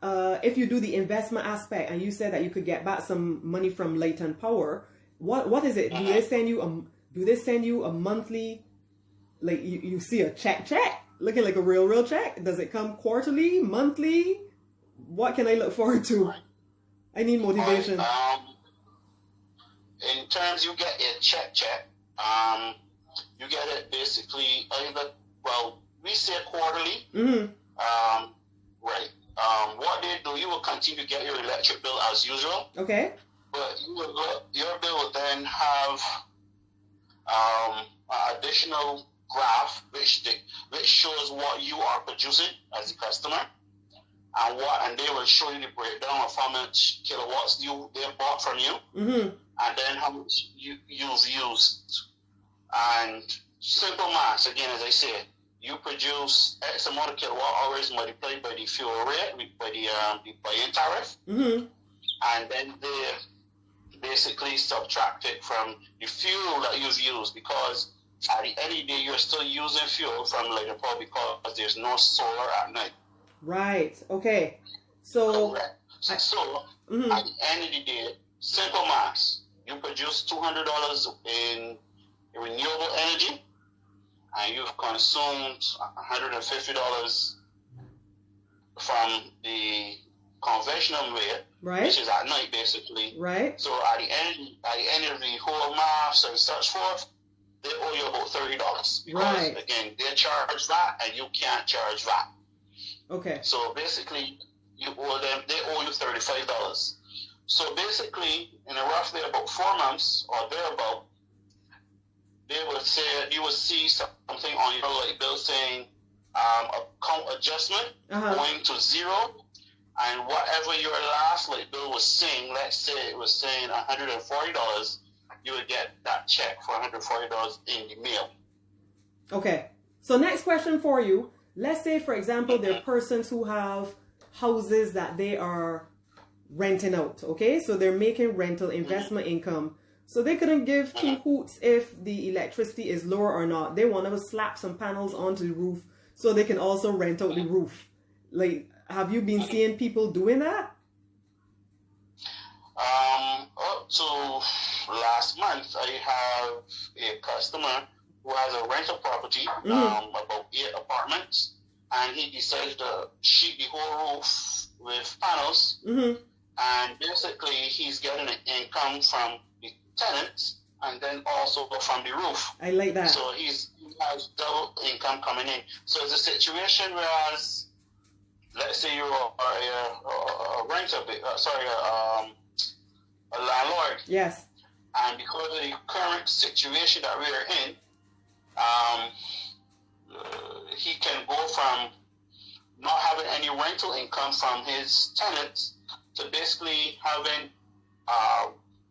if you do the investment aspect, and you said that you could get back some money from latent power, what is it? Do they send you a monthly, like you see a check looking like a real check? Does it come quarterly, monthly? What can I look forward to? I need motivation. In terms, you get a check. You get it basically either, well, we say quarterly. Right. What they do, you will continue to get your electric bill as usual. Okay. But your bill will then have an additional graph which shows what you are producing as a customer, and they will show you the breakdown of how much kilowatts they bought from you, and then how much you've used. And simple maths, again, as I said, you produce X amount of kilowatt hours multiplied by the fuel rate, by the buy-in tariff, and then they basically subtract it from the fuel that you've used, because at the end of the day, you're still using fuel from latent power because there's no solar at night. Right. Okay. So, at the end of the day, simple maths. You produce $200 in renewable energy, and you've consumed $150 from the conventional way, which is at night, basically. Right. So at the end of the whole maths and such forth, they owe you about $30 because again, they charge that, and you can't charge that. Okay. So basically, they owe you $35. So basically, in a roughly about 4 months or thereabout, you will see something on your light bill saying account adjustment going to zero, and whatever your last light bill was saying, let's say it was saying $140, you would get that check for $140 in the mail. Okay. So next question for you. Let's say, for example, there are persons who have houses that they are renting out. Okay. So they're making rental investment income. So they couldn't give two hoots if the electricity is lower or not. They want to slap some panels onto the roof so they can also rent out the roof. Like, have you been seeing people doing that? Up to last month, I have a customer who has a rental property, about 8 apartments, and he decided to sheet the whole roof with panels, and basically he's getting an income from the tenants and then also from the roof. I like that. So he has double income coming in. So it's a situation whereas, let's say you're a renter, a landlord. Yes. And because of the current situation that we are in, he can go from not having any rental income from his tenants to basically having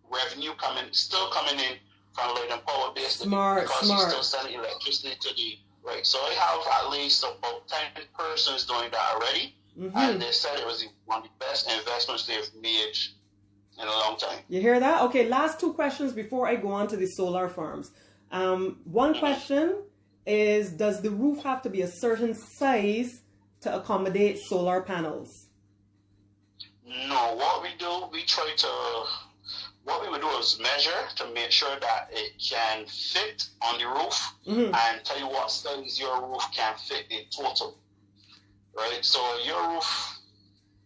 revenue still coming in from latent power, basically, because he's still selling electricity to the right. So I have at least about 10 persons doing that already, and they said it was one of the best investments they've made in a long time. You hear that? Okay, last 2 questions before I go on to the solar farms. One question is, does the roof have to be a certain size to accommodate solar panels? No, what we would do is measure to make sure that it can fit on the roof and tell you what size your roof can fit in total. Right? So your roof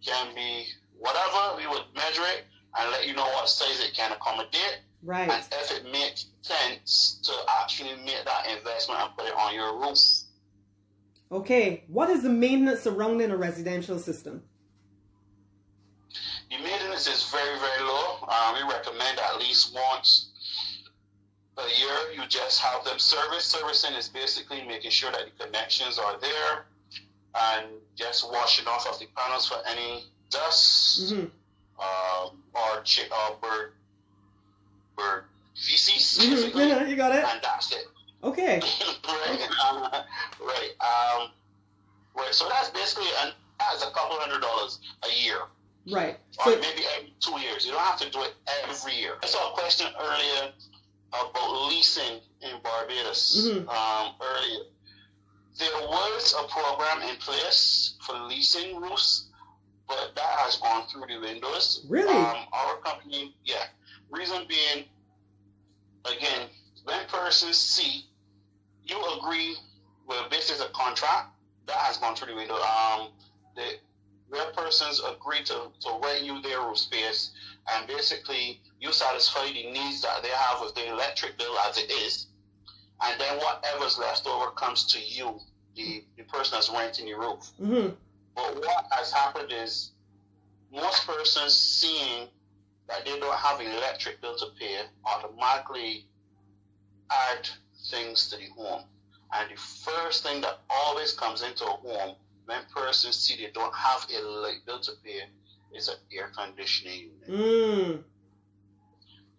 can be whatever, we would measure it and let you know what size it can accommodate. Right. And if it makes sense to actually make that investment and put it on your roof. Okay. What is the maintenance surrounding a residential system? The maintenance is very, very low. We recommend at least once a year you just have them serviced. Servicing is basically making sure that the connections are there and just washing off of the panels for any dust or bird feces. Yeah, you got it. And that's it. Okay. Right. Right. So that's basically that's a couple $100 a year. Right. Or maybe every 2 years. You don't have to do it every year. I saw a question earlier about leasing in Barbados. Earlier, there was a program in place for leasing roofs, but gone through the windows. Really? Our company, yeah. Reason being, again, when persons see you agree with this is a contract that has gone through the window. Where persons agree to rent you their roof space, and basically you satisfy the needs that they have with the electric bill as it is, and then whatever's left over comes to you, the person that's renting your roof. Mm-hmm. But what has happened is most persons seeing that they don't have an electric bill to pay automatically add things to the home. And the first thing that always comes into a home when persons see they don't have a light bill to pay is an air conditioning unit.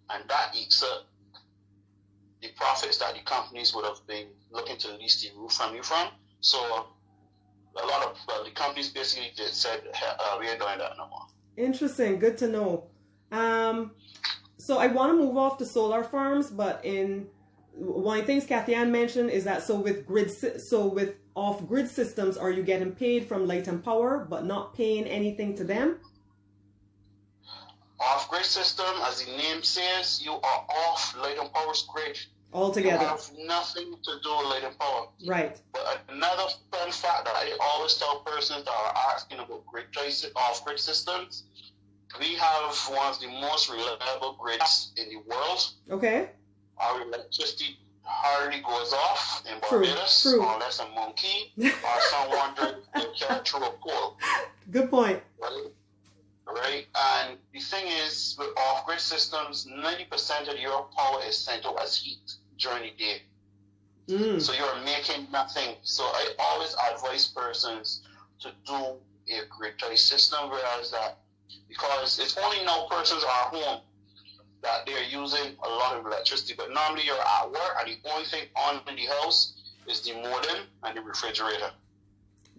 And that eats up the profits that the companies would have been looking to lease the roof from you from. So a lot of the companies basically said, we ain't doing that no more. Interesting. Good to know. So I want to move off to solar farms, but one of the things Kathy Ann mentioned is that with off-grid systems, are you getting paid from light and power, but not paying anything to them? Off-grid system, as the name says, you are off light and power's grid. Altogether. You have nothing to do with light and power. Right. But another fun fact that I always tell persons that are asking about off-grid systems, we have one of the most reliable grids in the world. Okay. Our electricity hardly goes off in Barbados unless a monkey or someone can't throw a pole. Good point. Right? And the thing is, with off-grid systems, 90% of your power is sent out as heat during the day. So you're making nothing. So I always advise persons to do a grid-tied system, whereas that, because it's only now persons are home that they're using a lot of electricity, but normally you're at work and the only thing on in the house is the modem and the refrigerator.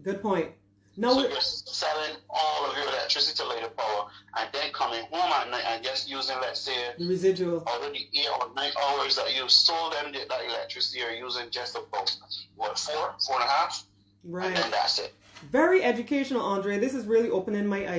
Good point. So you're selling all of your electricity to light power and then coming home at night and just using, let's say, the residual. Out of the 8 or 9 hours that you sold them that electricity, you're using just about, 4.5? Right. And then that's it. Very educational, Andre. This is really opening my eyes.